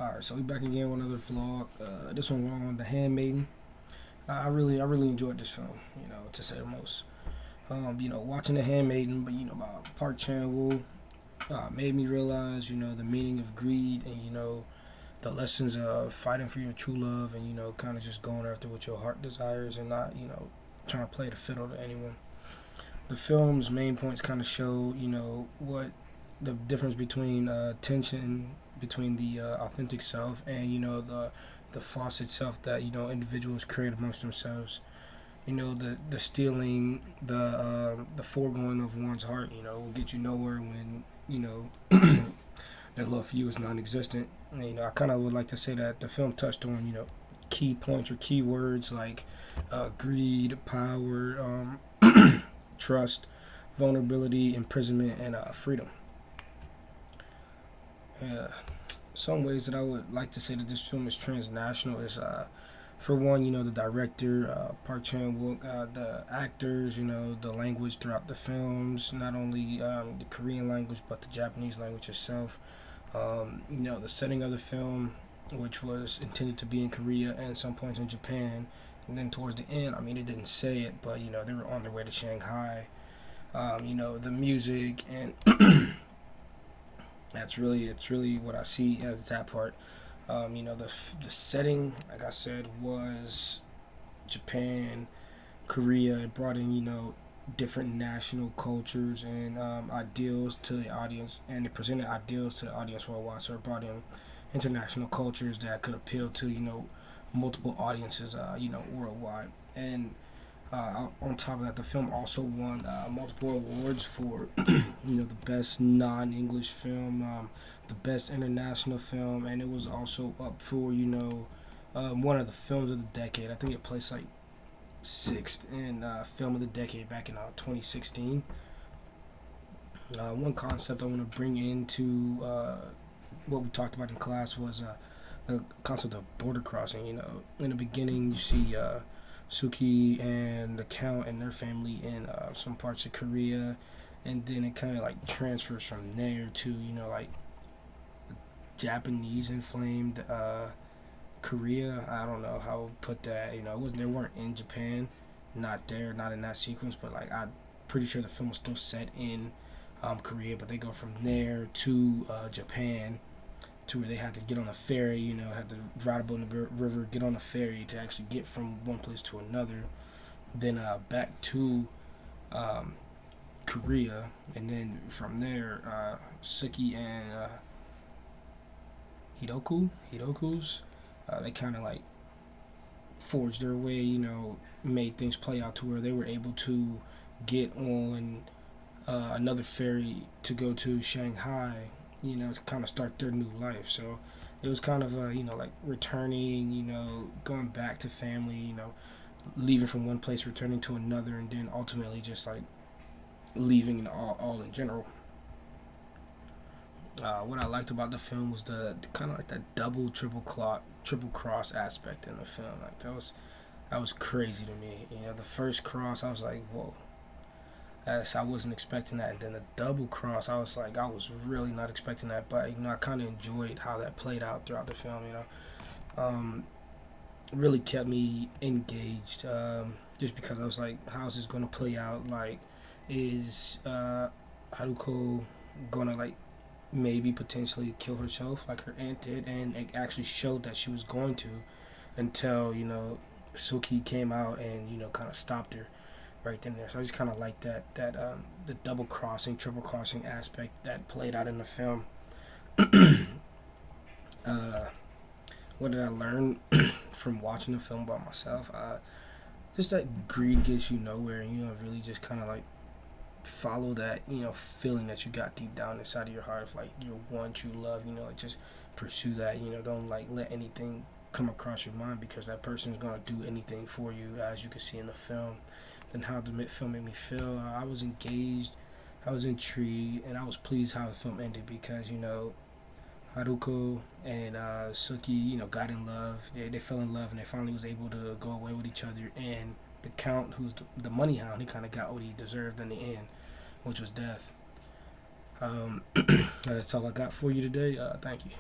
Alright, so we back again with another vlog. This one on The Handmaiden. I really enjoyed this film, to say the most. Watching The Handmaiden, by Park Chan-wook, made me realize, the meaning of greed and, the lessons of fighting for your true love and, kind of just going after what your heart desires and not, trying to play the fiddle to anyone. The film's main points kind of show, what the difference between tension between the authentic self and the false itself that individuals create amongst themselves. The stealing, the foregoing of one's heart, will get you nowhere when that love for you is non-existent. And, I kind of would like to say that the film touched on key points or key words like greed, power, trust, vulnerability, imprisonment, and freedom. Some ways that I would like to say that this film is transnational is, for one, the director, Park Chan-wook, the actors, the language throughout the films, not only the Korean language but the Japanese language itself. The setting of the film, which was intended to be in Korea and some points in Japan, and then towards the end, it didn't say it, but they were on their way to Shanghai. The music and it's really what I see as that part. The setting, like I said, was Japan, Korea. It brought in different national cultures and ideals to the audience, and it presented ideals to the audience worldwide. So it brought in international cultures that could appeal to multiple audiences worldwide. And on top of that, the film also won multiple awards for the best non-English film, the best international film, and it was also up for one of the films of the decade. I think it placed like sixth in film of the decade back in 2016. One concept I want to bring into what we talked about in class was the concept of border crossing. In the beginning you see Suki and the Count and their family in some parts of Korea, and then it kind of like transfers from there to like Japanese inflamed Korea. I don't know how to put that. They weren't in Japan, not in that sequence, but like I'm pretty sure the film was still set in Korea, but they go from there to Japan, to where they had to get on a ferry, had to ride up on the river, get on a ferry to actually get from one place to another, then back to Korea, and then from there, Suki and Hidoku's, they kind of like forged their way, made things play out to where they were able to get on another ferry to go to Shanghai, to kind of start their new life. So it was kind of, like returning, going back to family, leaving from one place, returning to another, and then ultimately just like leaving all in general. What I liked about the film was the kind of like that triple cross aspect in the film. Like that was crazy to me. The first cross, I was like, whoa. I wasn't expecting that, and then the double cross, I was really not expecting that, but I kind of enjoyed how that played out throughout the film. Really kept me engaged, just because I was like, how's this going to play out? Like, is Haruko gonna like maybe potentially kill herself like her aunt did? And it actually showed that she was going to, until Suki came out and kind of stopped her right then and there. So I just kind of like that the double crossing, triple crossing aspect that played out in the film. What did I learn from watching the film by myself? Just that greed gets you nowhere, and really just kind of like follow that feeling that you got deep down inside of your heart of like your one true love. Like just pursue that. Don't like let anything come across your mind, because that person is gonna do anything for you, as you can see in the film. Then how the film made me feel, I was engaged, I was intrigued, and I was pleased how the film ended, because Haruko and Suki got in love. They fell in love, and they finally was able to go away with each other. And the Count, who's the money hound, he kind of got what he deserved in the end, which was death. That's all I got for you today. Thank you.